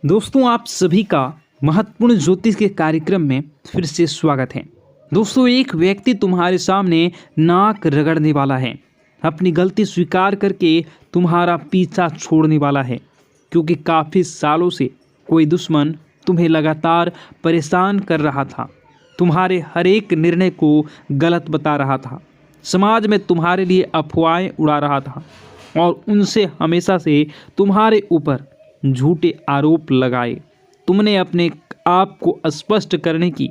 दोस्तों, आप सभी का महत्वपूर्ण ज्योतिष के कार्यक्रम में फिर से स्वागत है। दोस्तों, एक व्यक्ति तुम्हारे सामने नाक रगड़ने वाला है, अपनी गलती स्वीकार करके तुम्हारा पीछा छोड़ने वाला है, क्योंकि काफ़ी सालों से कोई दुश्मन तुम्हें लगातार परेशान कर रहा था, तुम्हारे हर एक निर्णय को गलत बता रहा था, समाज में तुम्हारे लिए अफवाहें उड़ा रहा था और उनसे हमेशा से तुम्हारे ऊपर झूठे आरोप लगाए। तुमने अपने आप को स्पष्ट करने की,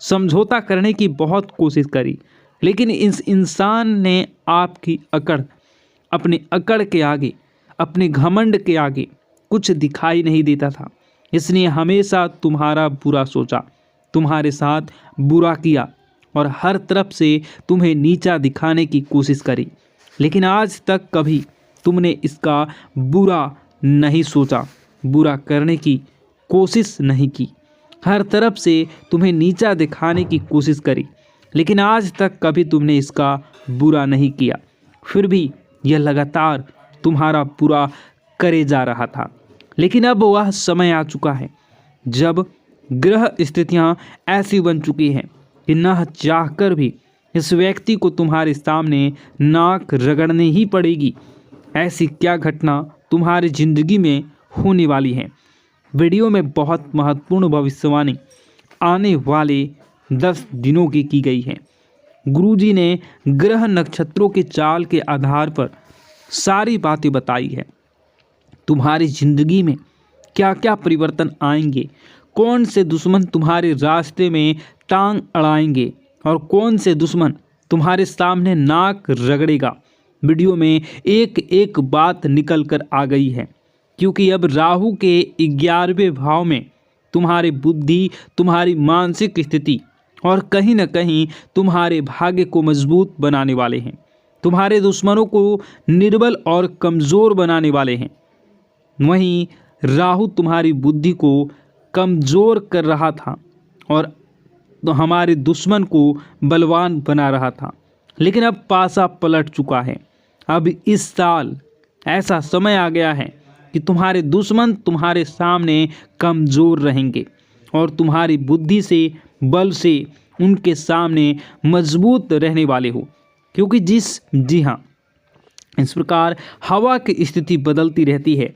समझौता करने की बहुत कोशिश करी, लेकिन इस इंसान ने आपकी अपने अकड़ के आगे, अपने घमंड के आगे कुछ दिखाई नहीं देता था। इसने हमेशा तुम्हारा बुरा सोचा, तुम्हारे साथ बुरा किया और हर तरफ से तुम्हें नीचा दिखाने की कोशिश करी, लेकिन आज तक कभी तुमने इसका बुरा नहीं सोचा, बुरा करने की कोशिश नहीं की। हर तरफ से तुम्हें नीचा दिखाने की कोशिश करी, लेकिन आज तक कभी तुमने इसका बुरा नहीं किया। फिर भी यह लगातार तुम्हारा बुरा करे जा रहा था। लेकिन अब वह समय आ चुका है जब ग्रह स्थितियां ऐसी बन चुकी हैं कि न चाहकर भी इस व्यक्ति को तुम्हारे सामने नाक रगड़नी ही पड़ेगी। ऐसी क्या घटना तुम्हारी जिंदगी में होने वाली है। वीडियो में बहुत महत्वपूर्ण भविष्यवाणी आने वाले 10 दिनों की गई है। गुरुजी ने ग्रह नक्षत्रों के चाल के आधार पर सारी बातें बताई है। तुम्हारी जिंदगी में क्या क्या परिवर्तन आएंगे, कौन से दुश्मन तुम्हारे रास्ते में टांग अड़ाएंगे और कौन से दुश्मन तुम्हारे सामने नाक रगड़ेगा। वीडियो में एक एक बात निकल कर आ गई है, क्योंकि अब राहु के 11वें भाव में तुम्हारी बुद्धि, तुम्हारी मानसिक स्थिति और कहीं न कहीं तुम्हारे भाग्य को मजबूत बनाने वाले हैं। तुम्हारे दुश्मनों को निर्बल और कमज़ोर बनाने वाले हैं। वहीं राहु तुम्हारी बुद्धि को कमज़ोर कर रहा था और हमारे दुश्मन को बलवान बना रहा था, लेकिन अब पासा पलट चुका है। अब इस साल ऐसा समय आ गया है कि तुम्हारे दुश्मन तुम्हारे सामने कमज़ोर रहेंगे और तुम्हारी बुद्धि से, बल से उनके सामने मजबूत रहने वाले हो। क्योंकि जी हाँ, इस प्रकार हवा की स्थिति बदलती रहती है,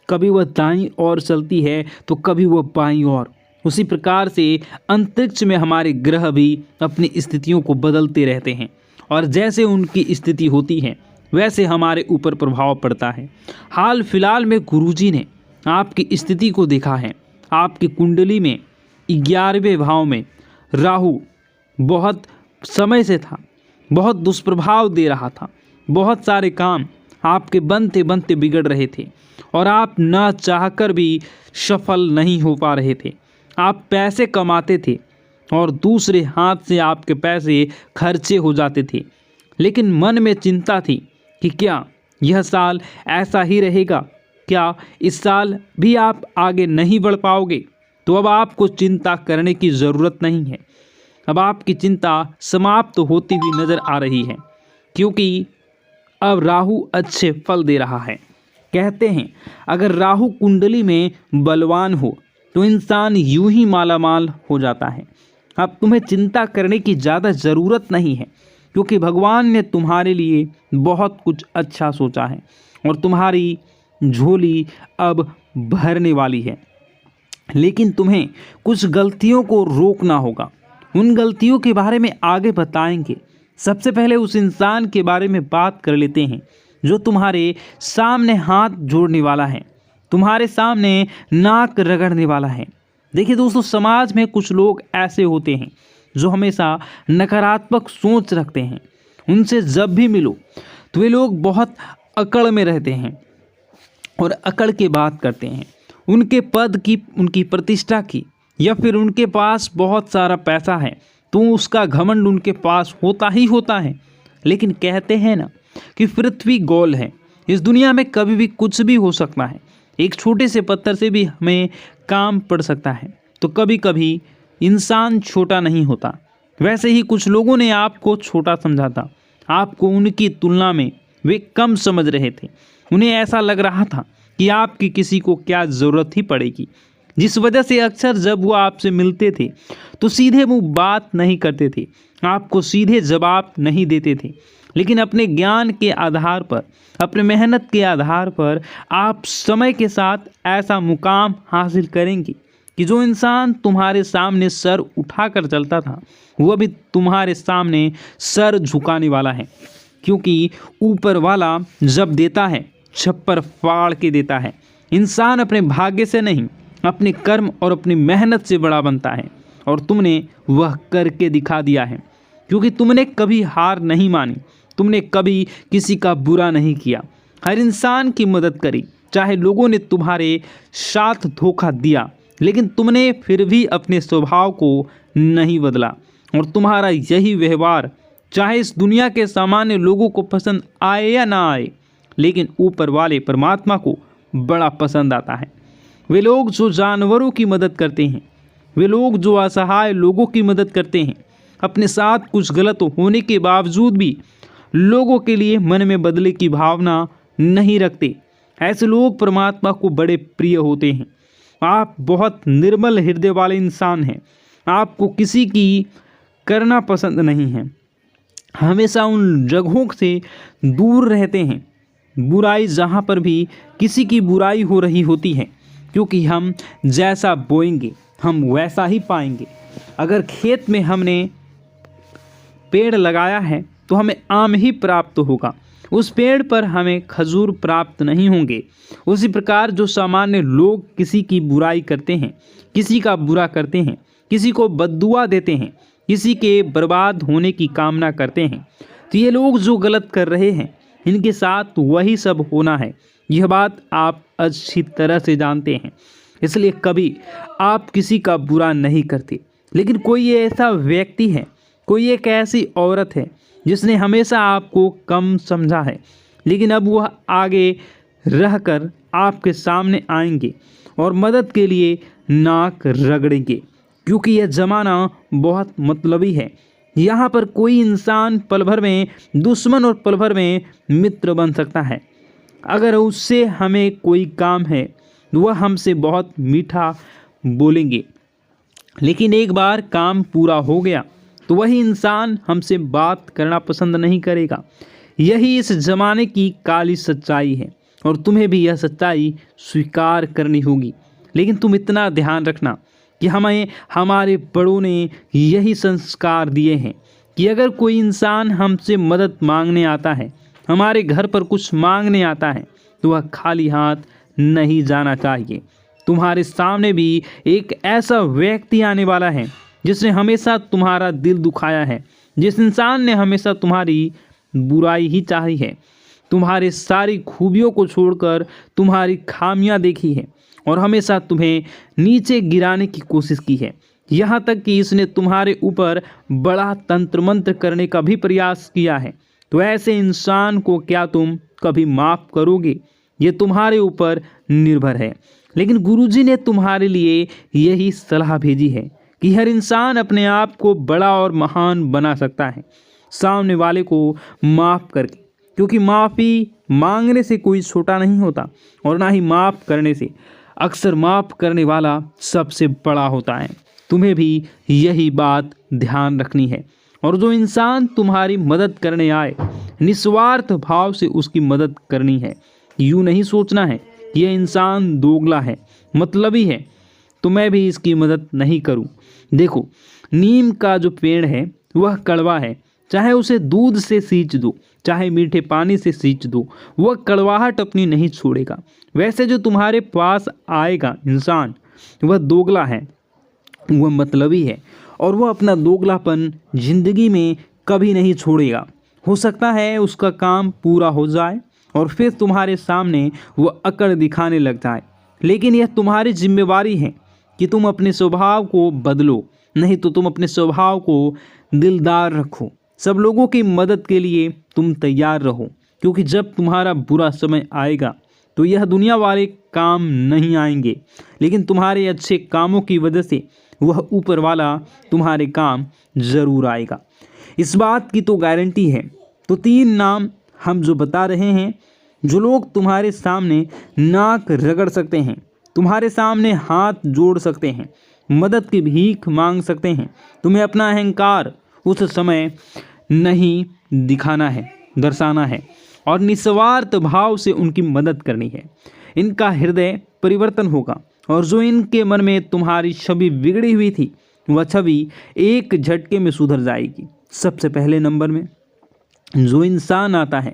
कभी वह दाईं ओर चलती है तो कभी वह बाईं ओर। उसी प्रकार से अंतरिक्ष में हमारे ग्रह भी अपनी स्थितियों को बदलते रहते हैं और जैसे उनकी स्थिति होती है वैसे हमारे ऊपर प्रभाव पड़ता है। हाल फिलहाल में गुरुजी ने आपकी स्थिति को देखा है। आपकी कुंडली में 11वें भाव में राहु बहुत समय से था, बहुत दुष्प्रभाव दे रहा था। बहुत सारे काम आपके बनते बनते बिगड़ रहे थे और आप न चाहकर भी सफल नहीं हो पा रहे थे। आप पैसे कमाते थे और दूसरे हाथ से आपके पैसे खर्चे हो जाते थे, लेकिन मन में चिंता थी कि क्या यह साल ऐसा ही रहेगा, क्या इस साल भी आप आगे नहीं बढ़ पाओगे। तो अब आपको चिंता करने की ज़रूरत नहीं है। अब आपकी चिंता समाप्त होती हुई नज़र आ रही है, क्योंकि अब राहु अच्छे फल दे रहा है। कहते हैं अगर राहु कुंडली में बलवान हो तो इंसान यूं ही मालामाल हो जाता है। अब तुम्हें चिंता करने की ज़्यादा ज़रूरत नहीं है, क्योंकि भगवान ने तुम्हारे लिए बहुत कुछ अच्छा सोचा है और तुम्हारी झोली अब भरने वाली है। लेकिन तुम्हें कुछ गलतियों को रोकना होगा। उन गलतियों के बारे में आगे बताएंगे। सबसे पहले उस इंसान के बारे में बात कर लेते हैं जो तुम्हारे सामने हाथ जोड़ने वाला है, तुम्हारे सामने नाक रगड़ने वाला है। देखिए दोस्तों, समाज में कुछ लोग ऐसे होते हैं जो हमेशा नकारात्मक सोच रखते हैं। उनसे जब भी मिलो तो वे लोग बहुत अकड़ में रहते हैं और अकड़ के बात करते हैं। उनके पद की, उनकी प्रतिष्ठा की, या फिर उनके पास बहुत सारा पैसा है तो उसका घमंड उनके पास होता ही होता है। लेकिन कहते हैं ना कि पृथ्वी गोल है, इस दुनिया में कभी भी कुछ भी हो सकता है। एक छोटे से पत्थर से भी हमें काम पड़ सकता है। तो कभी कभी इंसान छोटा नहीं होता। वैसे ही कुछ लोगों ने आपको छोटा समझा था, आपको उनकी तुलना में वे कम समझ रहे थे। उन्हें ऐसा लग रहा था कि आपकी किसी को क्या ज़रूरत ही पड़ेगी। जिस वजह से अक्सर जब वो आपसे मिलते थे तो सीधे मुंह बात नहीं करते थे, आपको सीधे जवाब नहीं देते थे। लेकिन अपने ज्ञान के आधार पर, अपने मेहनत के आधार पर आप समय के साथ ऐसा मुकाम हासिल करेंगे कि जो इंसान तुम्हारे सामने सर उठाकर चलता था वह भी तुम्हारे सामने सर झुकाने वाला है। क्योंकि ऊपर वाला जब देता है छप्पर फाड़ के देता है। इंसान अपने भाग्य से नहीं, अपने कर्म और अपनी मेहनत से बड़ा बनता है, और तुमने वह करके दिखा दिया है। क्योंकि तुमने कभी हार नहीं मानी, तुमने कभी किसी का बुरा नहीं किया, हर इंसान की मदद करी। चाहे लोगों ने तुम्हारे साथ धोखा दिया, लेकिन तुमने फिर भी अपने स्वभाव को नहीं बदला, और तुम्हारा यही व्यवहार चाहे इस दुनिया के सामान्य लोगों को पसंद आए या ना आए, लेकिन ऊपर वाले परमात्मा को बड़ा पसंद आता है। वे लोग जो जानवरों की मदद करते हैं, वे लोग जो असहाय लोगों की मदद करते हैं, अपने साथ कुछ गलत होने के बावजूद भी लोगों के लिए मन में बदले की भावना नहीं रखते, ऐसे लोग परमात्मा को बड़े प्रिय होते हैं। आप बहुत निर्मल हृदय वाले इंसान हैं। आपको किसी की करना पसंद नहीं है, हमेशा उन जगहों से दूर रहते हैं बुराई जहाँ पर भी किसी की बुराई हो रही होती है। क्योंकि हम जैसा बोएंगे हम वैसा ही पाएंगे। अगर खेत में हमने पेड़ लगाया है तो हमें आम ही प्राप्त होगा, उस पेड़ पर हमें खजूर प्राप्त नहीं होंगे। उसी प्रकार जो सामान्य लोग किसी की बुराई करते हैं, किसी का बुरा करते हैं, किसी को बद्दुआ देते हैं, किसी के बर्बाद होने की कामना करते हैं, तो ये लोग जो गलत कर रहे हैं इनके साथ वही सब होना है। यह बात आप अच्छी तरह से जानते हैं, इसलिए कभी आप किसी का बुरा नहीं करते। लेकिन कोई ऐसा व्यक्ति है, कोई एक ऐसी औरत है जिसने हमेशा आपको कम समझा है, लेकिन अब वह आगे रहकर आपके सामने आएंगे और मदद के लिए नाक रगड़ेंगे। क्योंकि यह ज़माना बहुत मतलबी है। यहाँ पर कोई इंसान पल भर में दुश्मन और पल भर में मित्र बन सकता है। अगर उससे हमें कोई काम है वह हमसे बहुत मीठा बोलेंगे, लेकिन एक बार काम पूरा हो गया तो वही इंसान हमसे बात करना पसंद नहीं करेगा। यही इस ज़माने की काली सच्चाई है, और तुम्हें भी यह सच्चाई स्वीकार करनी होगी। लेकिन तुम इतना ध्यान रखना कि हमें हमारे बड़ों ने यही संस्कार दिए हैं कि अगर कोई इंसान हमसे मदद मांगने आता है, हमारे घर पर कुछ मांगने आता है, तो वह खाली हाथ नहीं जाना चाहिए। तुम्हारे सामने भी एक ऐसा व्यक्ति आने वाला है जिसने हमेशा तुम्हारा दिल दुखाया है, जिस इंसान ने हमेशा तुम्हारी बुराई ही चाही है, तुम्हारे सारी खूबियों को छोड़कर तुम्हारी खामियां देखी है और हमेशा तुम्हें नीचे गिराने की कोशिश की है। यहाँ तक कि इसने तुम्हारे ऊपर बड़ा तंत्र मंत्र करने का भी प्रयास किया है। तो ऐसे इंसान को क्या तुम कभी माफ़ करोगे? ये तुम्हारे ऊपर निर्भर है। लेकिन गुरुजी ने तुम्हारे लिए यही सलाह भेजी है कि हर इंसान अपने आप को बड़ा और महान बना सकता है सामने वाले को माफ़ करके, क्योंकि माफ़ी मांगने से कोई छोटा नहीं होता और ना ही माफ़ करने से। अक्सर माफ़ करने वाला सबसे बड़ा होता है। तुम्हें भी यही बात ध्यान रखनी है। और जो इंसान तुम्हारी मदद करने आए, निस्वार्थ भाव से उसकी मदद करनी है। यूँ नहीं सोचना है कि यह इंसान दोगला है, मतलबी है, तो मैं भी इसकी मदद नहीं करूं। देखो, नीम का जो पेड़ है वह कड़वा है, चाहे उसे दूध से सींच दो, चाहे मीठे पानी से सींच दो, वह कड़वाहट अपनी नहीं छोड़ेगा। वैसे जो तुम्हारे पास आएगा इंसान, वह दोगला है, वह मतलबी है, और वह अपना दोगलापन जिंदगी में कभी नहीं छोड़ेगा। हो सकता है उसका काम पूरा हो जाए और फिर तुम्हारे सामने वह अकड़ दिखाने लग जाए, लेकिन यह तुम्हारी जिम्मेवारी है कि तुम अपने स्वभाव को बदलो, नहीं तो तुम अपने स्वभाव को दिलदार रखो। सब लोगों की मदद के लिए तुम तैयार रहो, क्योंकि जब तुम्हारा बुरा समय आएगा तो यह दुनिया वाले काम नहीं आएंगे, लेकिन तुम्हारे अच्छे कामों की वजह से वह ऊपर वाला तुम्हारे काम ज़रूर आएगा। इस बात की तो गारंटी है। तो 3 नाम हम जो बता रहे हैं, जो लोग तुम्हारे सामने नाक रगड़ सकते हैं, तुम्हारे सामने हाथ जोड़ सकते हैं, मदद की भीख मांग सकते हैं। तुम्हें अपना अहंकार उस समय नहीं दर्शाना है और निस्वार्थ भाव से उनकी मदद करनी है। इनका हृदय परिवर्तन होगा और जो इनके मन में तुम्हारी छवि बिगड़ी हुई थी वह छवि एक झटके में सुधर जाएगी। सबसे पहले नंबर में जो इंसान आता है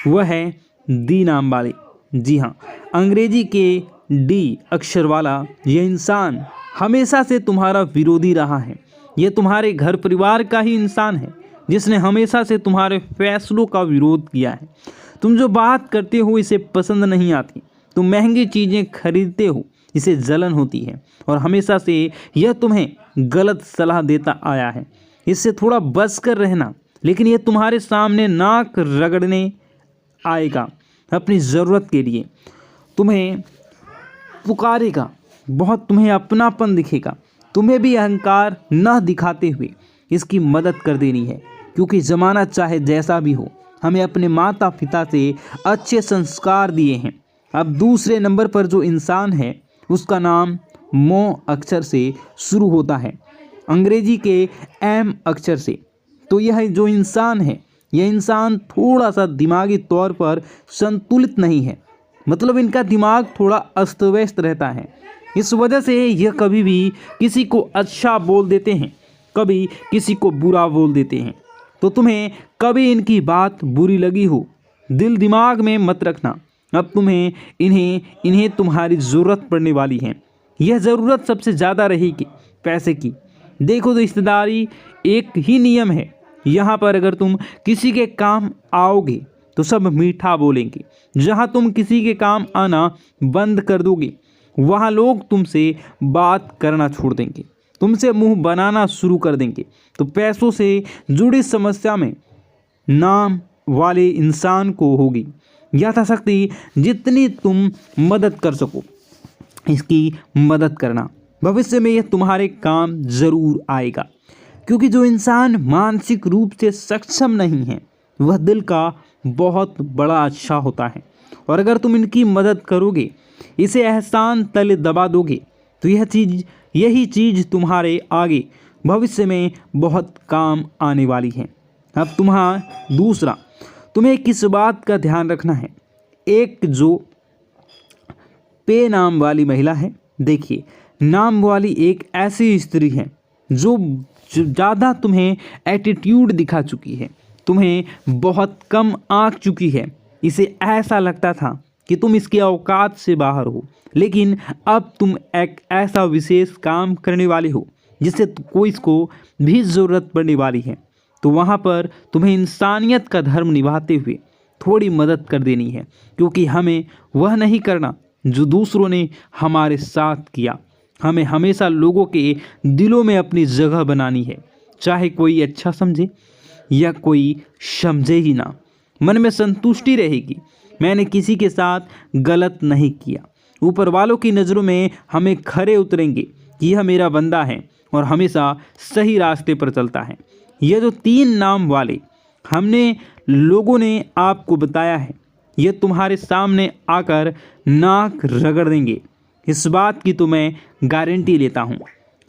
वह है डी नाम वाले। जी हाँ, अंग्रेजी के डी अक्षर वाला यह इंसान हमेशा से तुम्हारा विरोधी रहा है। यह तुम्हारे घर परिवार का ही इंसान है जिसने हमेशा से तुम्हारे फैसलों का विरोध किया है। तुम जो बात करते हो इसे पसंद नहीं आती, तुम महंगी चीज़ें खरीदते हो, इसे जलन होती है और हमेशा से यह तुम्हें गलत सलाह देता आया है। इससे थोड़ा बच कर रहना, लेकिन यह तुम्हारे सामने नाक रगड़ने आएगा अपनी ज़रूरत के लिए। तुम्हें पुकारेगा, बहुत तुम्हें अपनापन दिखेगा। तुम्हें भी अहंकार न दिखाते हुए इसकी मदद कर देनी है, क्योंकि ज़माना चाहे जैसा भी हो हमें अपने माता पिता से अच्छे संस्कार दिए हैं। अब दूसरे नंबर पर जो इंसान है उसका नाम मो अक्षर से शुरू होता है, अंग्रेजी के एम अक्षर से। तो यह जो इंसान है यह इंसान थोड़ा सा दिमागी तौर पर संतुलित नहीं है, मतलब इनका दिमाग थोड़ा अस्त व्यस्त रहता है। इस वजह से यह कभी भी किसी को अच्छा बोल देते हैं, कभी किसी को बुरा बोल देते हैं। तो तुम्हें कभी इनकी बात बुरी लगी हो, दिल दिमाग में मत रखना। अब तुम्हें इन्हें तुम्हारी ज़रूरत पड़ने वाली है। यह ज़रूरत सबसे ज़्यादा रहेगी पैसे की। देखो, रिश्तेदारी एक ही नियम है। यहाँ पर अगर तुम किसी के काम आओगे तो सब मीठा बोलेंगे। जहाँ तुम किसी के काम आना बंद कर दोगे वहाँ लोग तुमसे बात करना छोड़ देंगे, तुमसे मुंह बनाना शुरू कर देंगे। तो पैसों से जुड़ी समस्या में नाम वाले इंसान को होगी। यथाशक्ति जितनी तुम मदद कर सको इसकी मदद करना। भविष्य में यह तुम्हारे काम ज़रूर आएगा, क्योंकि जो इंसान मानसिक रूप से सक्षम नहीं है वह दिल का बहुत बड़ा अच्छा होता है। और अगर तुम इनकी मदद करोगे, इसे एहसान तले दबा दोगे, तो यही चीज़ तुम्हारे आगे भविष्य में बहुत काम आने वाली है। अब दूसरा, तुम्हें किस बात का ध्यान रखना है। एक जो पे नाम वाली महिला है, देखिए, नाम वाली एक ऐसी स्त्री है जो ज़्यादा तुम्हें एटीट्यूड दिखा चुकी है, तुम्हें बहुत कम आंक चुकी है। इसे ऐसा लगता था कि तुम इसकी औकात से बाहर हो, लेकिन अब तुम एक ऐसा विशेष काम करने वाले हो जिससे कोई इसको भी ज़रूरत पड़ने वाली है। तो वहाँ पर तुम्हें इंसानियत का धर्म निभाते हुए थोड़ी मदद कर देनी है, क्योंकि हमें वह नहीं करना जो दूसरों ने हमारे साथ किया। हमें हमेशा लोगों के दिलों में अपनी जगह बनानी है, चाहे कोई अच्छा समझे या कोई समझे ही ना। मन में संतुष्टि रहेगी, मैंने किसी के साथ गलत नहीं किया। ऊपर वालों की नज़रों में हमें खरे उतरेंगे कि यह मेरा बंदा है और हमेशा सही रास्ते पर चलता है। यह जो 3 नाम वाले हमने लोगों ने आपको बताया है, यह तुम्हारे सामने आकर नाक रगड़ देंगे, इस बात की तो मैं गारंटी लेता हूँ।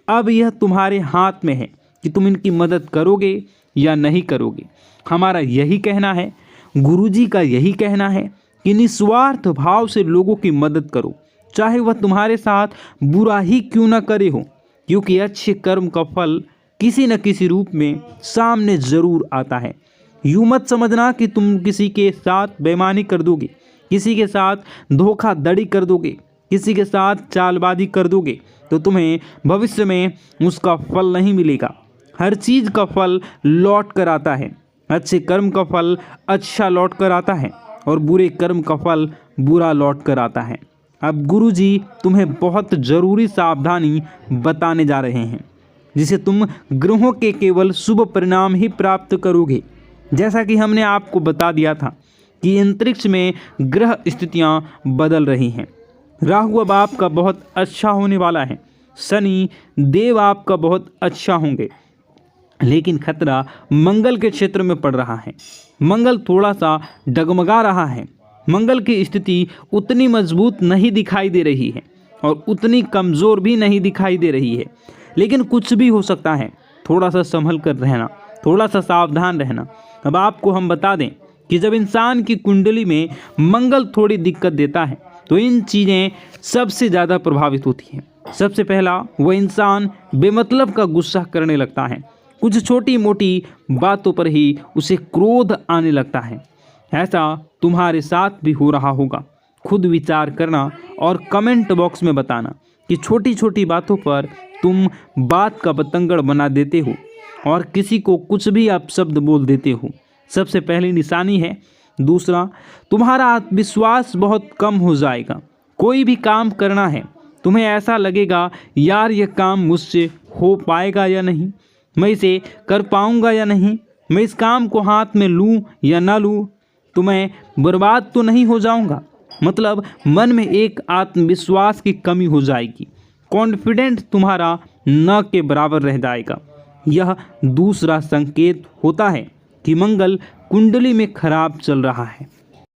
अब यह तुम्हारे हाथ में है कि तुम इनकी मदद करोगे या नहीं करोगे। हमारा यही कहना है, गुरुजी का यही कहना है कि निस्वार्थ भाव से लोगों की मदद करो, चाहे वह तुम्हारे साथ बुरा ही क्यों न करे हो, क्योंकि अच्छे कर्म का फल किसी न किसी रूप में सामने ज़रूर आता है। यूँ मत समझना कि तुम किसी के साथ बेईमानी कर दोगे, किसी के साथ धोखाधड़ी कर दोगे, किसी के साथ चालबाजी कर दोगे तो तुम्हें भविष्य में उसका फल नहीं मिलेगा। हर चीज़ का फल लौट कर आता है। अच्छे कर्म का फल अच्छा लौट कर आता है और बुरे कर्म का फल बुरा लौट कर आता है। अब गुरुजी तुम्हें बहुत ज़रूरी सावधानी बताने जा रहे हैं, जिसे तुम ग्रहों के केवल शुभ परिणाम ही प्राप्त करोगे। जैसा कि हमने आपको बता दिया था कि अंतरिक्ष में ग्रह स्थितियां बदल रही हैं। राहु अब आपका बहुत अच्छा होने वाला है, शनि देव आपका बहुत अच्छा होंगे, लेकिन खतरा मंगल के क्षेत्र में पड़ रहा है। मंगल थोड़ा सा डगमगा रहा है। मंगल की स्थिति उतनी मजबूत नहीं दिखाई दे रही है। और उतनी कमज़ोर भी नहीं दिखाई दे रही है। लेकिन कुछ भी हो सकता है, थोड़ा सा संभल कर रहना, थोड़ा सा सावधान रहना। अब आपको हम बता दें कि जब इंसान की कुंडली में मंगल थोड़ी दिक्कत देता है तो इन चीज़ें सबसे ज़्यादा प्रभावित होती हैं। सबसे पहला, वह इंसान बेमतलब का गुस्सा करने लगता है। कुछ छोटी मोटी बातों पर ही उसे क्रोध आने लगता है। ऐसा तुम्हारे साथ भी हो रहा होगा। खुद विचार करना और कमेंट बॉक्स में बताना कि छोटी छोटी बातों पर तुम बात का बतंगड़ बना देते हो और किसी को कुछ भी अपशब्द बोल देते हो। सबसे पहली निशानी है। दूसरा, तुम्हारा आत्मविश्वास बहुत कम हो जाएगा। कोई भी काम करना है, तुम्हें ऐसा लगेगा यार यह काम मुझसे हो पाएगा या नहीं, मैं इसे कर पाऊंगा या नहीं, मैं इस काम को हाथ में लूं या ना लूं, तो मैं बर्बाद तो नहीं हो जाऊंगा। मतलब मन में एक आत्मविश्वास की कमी हो जाएगी। कॉन्फिडेंट तुम्हारा न के बराबर रह जाएगा। यह दूसरा संकेत होता है कि मंगल कुंडली में खराब चल रहा है।